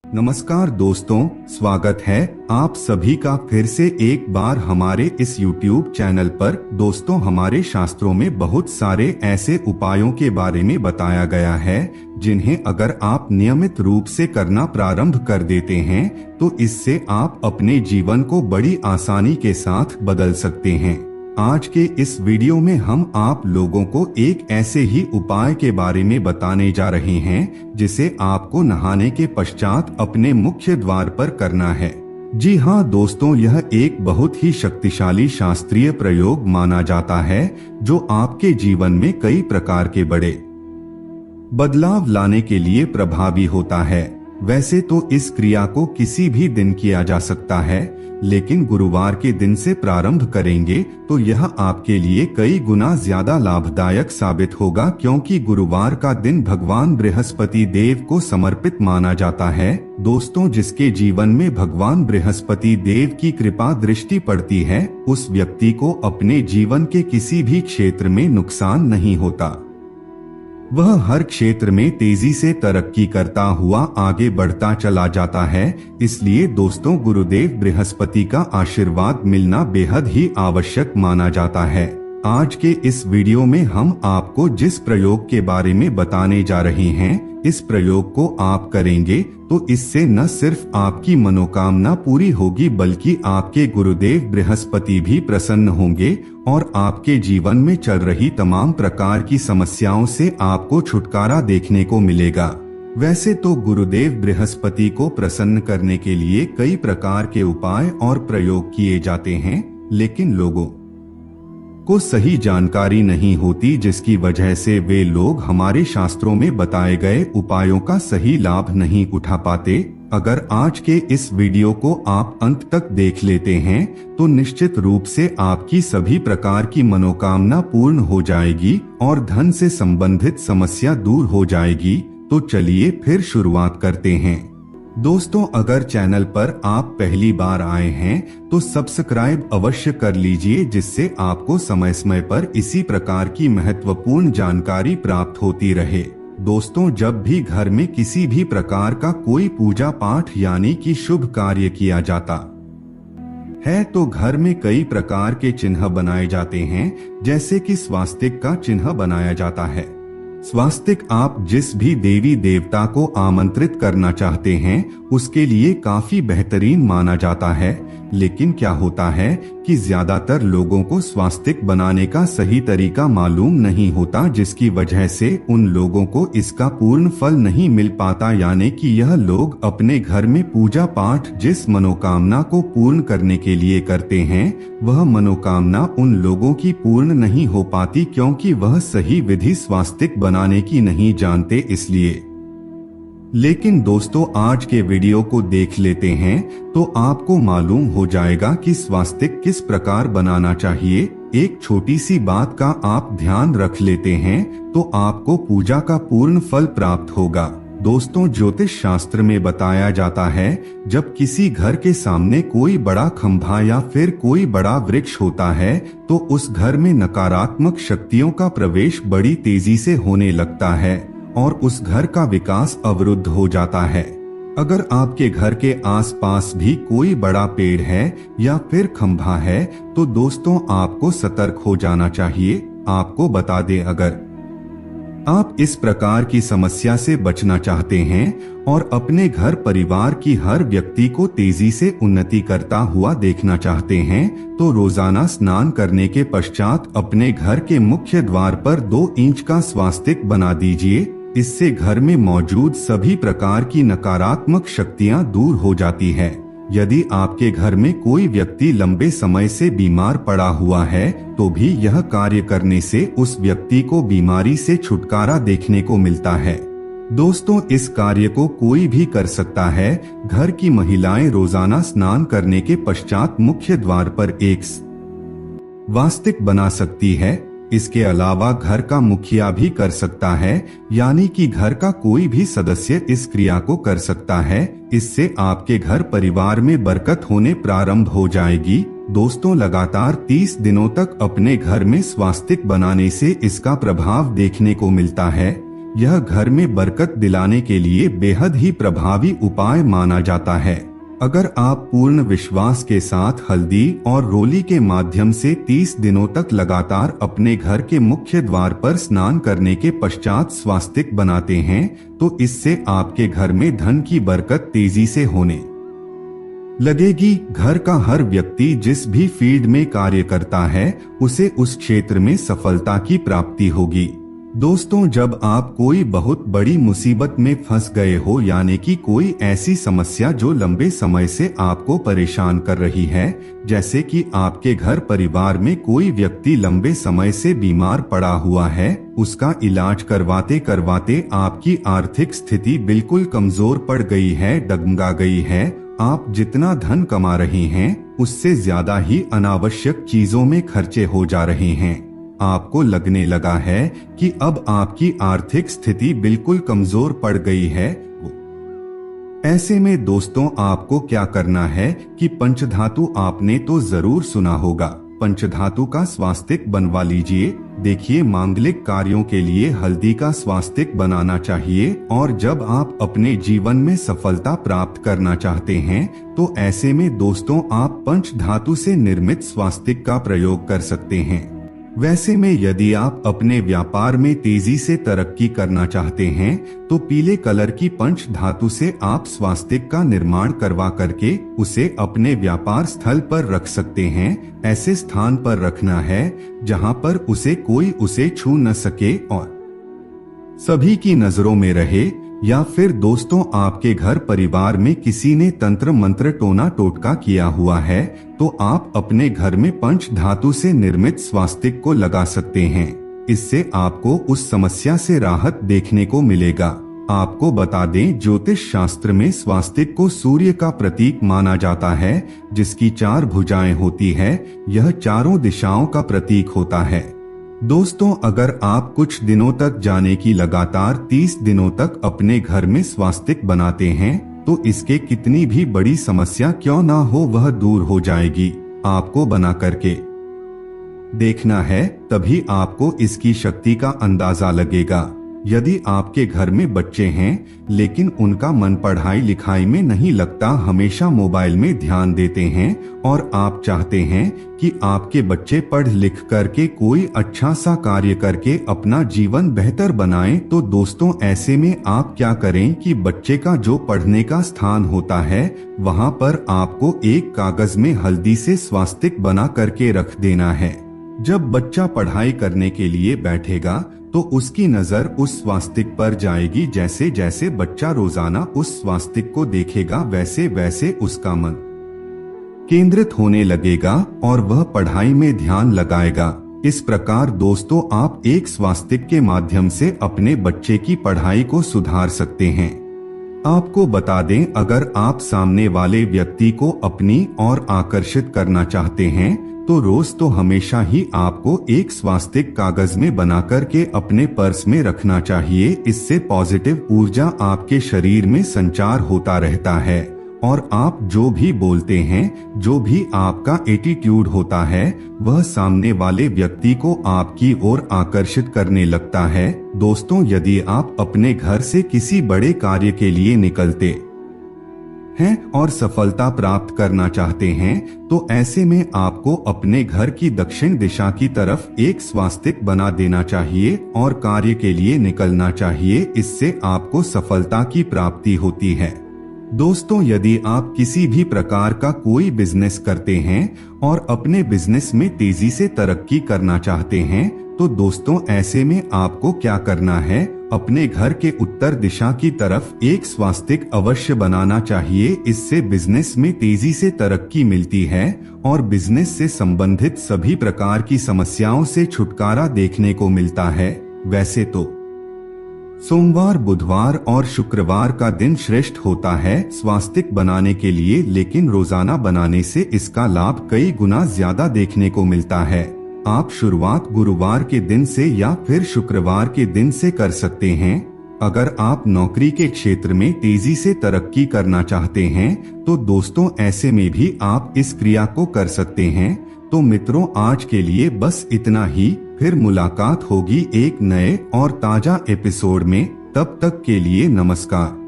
नमस्कार दोस्तों, स्वागत है आप सभी का फिर से एक बार हमारे इस YouTube चैनल पर। दोस्तों, हमारे शास्त्रों में बहुत सारे ऐसे उपायों के बारे में बताया गया है जिन्हें अगर आप नियमित रूप से करना प्रारंभ कर देते हैं तो इससे आप अपने जीवन को बड़ी आसानी के साथ बदल सकते हैं। आज के इस वीडियो में हम आप लोगों को एक ऐसे ही उपाय के बारे में बताने जा रहे हैं जिसे आपको नहाने के पश्चात अपने मुख्य द्वार पर करना है। जी हाँ दोस्तों, यह एक बहुत ही शक्तिशाली शास्त्रीय प्रयोग माना जाता है जो आपके जीवन में कई प्रकार के बड़े बदलाव लाने के लिए प्रभावी होता है। वैसे तो इस क्रिया को किसी भी दिन किया जा सकता है, लेकिन गुरुवार के दिन से प्रारंभ करेंगे तो यह आपके लिए कई गुना ज्यादा लाभदायक साबित होगा, क्योंकि गुरुवार का दिन भगवान बृहस्पति देव को समर्पित माना जाता है। दोस्तों, जिसके जीवन में भगवान बृहस्पति देव की कृपा दृष्टि पड़ती है उस व्यक्ति को अपने जीवन के किसी भी क्षेत्र में नुकसान नहीं होता। वह हर क्षेत्र में तेजी से तरक्की करता हुआ आगे बढ़ता चला जाता है। इसलिए दोस्तों, गुरुदेव बृहस्पति का आशीर्वाद मिलना बेहद ही आवश्यक माना जाता है। आज के इस वीडियो में हम आपको जिस प्रयोग के बारे में बताने जा रहे हैं, इस प्रयोग को आप करेंगे तो इससे न सिर्फ आपकी मनोकामना पूरी होगी बल्कि आपके गुरुदेव बृहस्पति भी प्रसन्न होंगे और आपके जीवन में चल रही तमाम प्रकार की समस्याओं से आपको छुटकारा देखने को मिलेगा। वैसे तो गुरुदेव बृहस्पति को प्रसन्न करने के लिए कई प्रकार के उपाय और प्रयोग किए जाते हैं, लेकिन लोगों को सही जानकारी नहीं होती, जिसकी वजह से वे लोग हमारे शास्त्रों में बताए गए उपायों का सही लाभ नहीं उठा पाते। अगर आज के इस वीडियो को आप अंत तक देख लेते हैं तो निश्चित रूप से आपकी सभी प्रकार की मनोकामना पूर्ण हो जाएगी और धन से संबंधित समस्या दूर हो जाएगी। तो चलिए फिर शुरुआत करते हैं। दोस्तों, अगर चैनल पर आप पहली बार आए हैं तो सब्सक्राइब अवश्य कर लीजिए, जिससे आपको समय समय पर इसी प्रकार की महत्वपूर्ण जानकारी प्राप्त होती रहे। दोस्तों, जब भी घर में किसी भी प्रकार का कोई पूजा पाठ यानी कि शुभ कार्य किया जाता है तो घर में कई प्रकार के चिन्ह बनाए जाते हैं, जैसे कि स्वास्तिक का चिन्ह बनाया जाता है। स्वास्तिक आप जिस भी देवी देवता को आमंत्रित करना चाहते हैं उसके लिए काफी बेहतरीन माना जाता है, लेकिन क्या होता है कि ज्यादातर लोगों को स्वास्तिक बनाने का सही तरीका मालूम नहीं होता, जिसकी वजह से उन लोगों को इसका पूर्ण फल नहीं मिल पाता। यानी कि यह लोग अपने घर में पूजा पाठ जिस मनोकामना को पूर्ण करने के लिए करते हैं वह मनोकामना उन लोगों की पूर्ण नहीं हो पाती, क्योंकि वह सही विधि स्वास्तिक बनाने की नहीं जानते इसलिए। लेकिन दोस्तों, आज के वीडियो को देख लेते हैं तो आपको मालूम हो जाएगा कि स्वास्तिक किस प्रकार बनाना चाहिए। एक छोटी सी बात का आप ध्यान रख लेते हैं तो आपको पूजा का पूर्ण फल प्राप्त होगा। दोस्तों, ज्योतिष शास्त्र में बताया जाता है जब किसी घर के सामने कोई बड़ा खंभा या फिर कोई बड़ा वृक्ष होता है तो उस घर में नकारात्मक शक्तियों का प्रवेश बड़ी तेजी से होने लगता है और उस घर का विकास अवरुद्ध हो जाता है। अगर आपके घर के आसपास भी कोई बड़ा पेड़ है या फिर खंभा है तो दोस्तों आपको सतर्क हो जाना चाहिए। आपको बता दें, अगर आप इस प्रकार की समस्या से बचना चाहते हैं और अपने घर परिवार की हर व्यक्ति को तेजी से उन्नति करता हुआ देखना चाहते हैं तो रोजाना स्नान करने के पश्चात अपने घर के मुख्य द्वार पर 2 इंच का स्वास्तिक बना दीजिए। इससे घर में मौजूद सभी प्रकार की नकारात्मक शक्तियां दूर हो जाती है। यदि आपके घर में कोई व्यक्ति लंबे समय से बीमार पड़ा हुआ है तो भी यह कार्य करने से उस व्यक्ति को बीमारी से छुटकारा देखने को मिलता है। दोस्तों, इस कार्य को कोई भी कर सकता है। घर की महिलाएं रोजाना स्नान करने के पश्चात मुख्य द्वार पर एक स्वास्तिक बना सकती है। इसके अलावा घर का मुखिया भी कर सकता है, यानी कि घर का कोई भी सदस्य इस क्रिया को कर सकता है। इससे आपके घर परिवार में बरकत होने प्रारंभ हो जाएगी। दोस्तों, लगातार 30 दिनों तक अपने घर में स्वास्तिक बनाने से इसका प्रभाव देखने को मिलता है। यह घर में बरकत दिलाने के लिए बेहद ही प्रभावी उपाय माना जाता है। अगर आप पूर्ण विश्वास के साथ हल्दी और रोली के माध्यम से 30 दिनों तक लगातार अपने घर के मुख्य द्वार पर स्नान करने के पश्चात स्वास्तिक बनाते हैं तो इससे आपके घर में धन की बरकत तेजी से होने लगेगी। घर का हर व्यक्ति जिस भी फील्ड में कार्य करता है उसे उस क्षेत्र में सफलता की प्राप्ति होगी। दोस्तों, जब आप कोई बहुत बड़ी मुसीबत में फंस गए हो, यानी कि कोई ऐसी समस्या जो लंबे समय से आपको परेशान कर रही है, जैसे कि आपके घर परिवार में कोई व्यक्ति लंबे समय से बीमार पड़ा हुआ है, उसका इलाज करवाते करवाते आपकी आर्थिक स्थिति बिल्कुल कमजोर पड़ गई है, डगमगा गई है, आप जितना धन कमा रहे हैं उससे ज्यादा ही अनावश्यक चीजों में खर्चे हो जा रहे हैं, आपको लगने लगा है कि अब आपकी आर्थिक स्थिति बिल्कुल कमजोर पड़ गई है। ऐसे में दोस्तों, आपको क्या करना है कि पंचधातु आपने तो जरूर सुना होगा, पंचधातु का स्वास्तिक बनवा लीजिए। देखिए, मांगलिक कार्यों के लिए हल्दी का स्वास्तिक बनाना चाहिए और जब आप अपने जीवन में सफलता प्राप्त करना चाहते हैं तो ऐसे में दोस्तों आप पंचधातु से निर्मित स्वास्तिक का प्रयोग कर सकते हैं। वैसे में यदि आप अपने व्यापार में तेजी से तरक्की करना चाहते हैं तो पीले कलर की पंच धातु से आप स्वास्तिक का निर्माण करवा करके उसे अपने व्यापार स्थल पर रख सकते हैं। ऐसे स्थान पर रखना है जहां पर कोई उसे छू न सके और सभी की नजरों में रहे। या फिर दोस्तों, आपके घर परिवार में किसी ने तंत्र मंत्र टोना टोटका किया हुआ है तो आप अपने घर में पंच धातु से निर्मित स्वास्तिक को लगा सकते हैं। इससे आपको उस समस्या से राहत देखने को मिलेगा। आपको बता दें, ज्योतिष शास्त्र में स्वास्तिक को सूर्य का प्रतीक माना जाता है, जिसकी 4 भुजाएं होती है। यह चारों दिशाओं का प्रतीक होता है। दोस्तों, अगर आप कुछ दिनों तक जाने की लगातार 30 दिनों तक अपने घर में स्वास्तिक बनाते हैं तो इसके कितनी भी बड़ी समस्या क्यों ना हो वह दूर हो जाएगी। आपको बना करके देखना है, तभी आपको इसकी शक्ति का अंदाजा लगेगा। यदि आपके घर में बच्चे हैं लेकिन उनका मन पढ़ाई लिखाई में नहीं लगता, हमेशा मोबाइल में ध्यान देते हैं और आप चाहते हैं कि आपके बच्चे पढ़ लिख करके कोई अच्छा सा कार्य करके अपना जीवन बेहतर बनाएं, तो दोस्तों ऐसे में आप क्या करें कि बच्चे का जो पढ़ने का स्थान होता है वहां पर आपको एक कागज में हल्दी से स्वास्तिक बना करके रख देना है। जब बच्चा पढ़ाई करने के लिए बैठेगा तो उसकी नजर उस स्वास्तिक पर जाएगी। जैसे जैसे बच्चा रोजाना उस स्वास्तिक को देखेगा वैसे वैसे उसका मन केंद्रित होने लगेगा और वह पढ़ाई में ध्यान लगाएगा। इस प्रकार दोस्तों आप एक स्वास्तिक के माध्यम से अपने बच्चे की पढ़ाई को सुधार सकते हैं। आपको बता दें, अगर आप सामने वाले व्यक्ति को अपनी ओर आकर्षित करना चाहते हैं तो रोज तो हमेशा ही आपको एक स्वास्तिक कागज में बना करके अपने पर्स में रखना चाहिए। इससे पॉजिटिव ऊर्जा आपके शरीर में संचार होता रहता है और आप जो भी बोलते हैं, जो भी आपका एटीट्यूड होता है, वह सामने वाले व्यक्ति को आपकी ओर आकर्षित करने लगता है। दोस्तों, यदि आप अपने घर से किसी बड़े कार्य के लिए निकलते हैं और सफलता प्राप्त करना चाहते हैं तो ऐसे में आपको अपने घर की दक्षिण दिशा की तरफ एक स्वास्तिक बना देना चाहिए और कार्य के लिए निकलना चाहिए। इससे आपको सफलता की प्राप्ति होती है। दोस्तों, यदि आप किसी भी प्रकार का कोई बिजनेस करते हैं और अपने बिजनेस में तेजी से तरक्की करना चाहते हैं तो दोस्तों ऐसे में आपको क्या करना है, अपने घर के उत्तर दिशा की तरफ एक स्वास्तिक अवश्य बनाना चाहिए। इससे बिजनेस में तेजी से तरक्की मिलती है और बिजनेस से संबंधित सभी प्रकार की समस्याओं से छुटकारा देखने को मिलता है। वैसे तो सोमवार, बुधवार और शुक्रवार का दिन श्रेष्ठ होता है स्वास्तिक बनाने के लिए, लेकिन रोजाना बनाने से इसका लाभ कई गुना ज्यादा देखने को मिलता है। आप शुरुआत गुरुवार के दिन से या फिर शुक्रवार के दिन से कर सकते हैं। अगर आप नौकरी के क्षेत्र में तेजी से तरक्की करना चाहते हैं तो दोस्तों ऐसे में भी आप इस क्रिया को कर सकते हैं। तो मित्रों, आज के लिए बस इतना ही। फिर मुलाकात होगी एक नए और ताजा एपिसोड में। तब तक के लिए नमस्कार।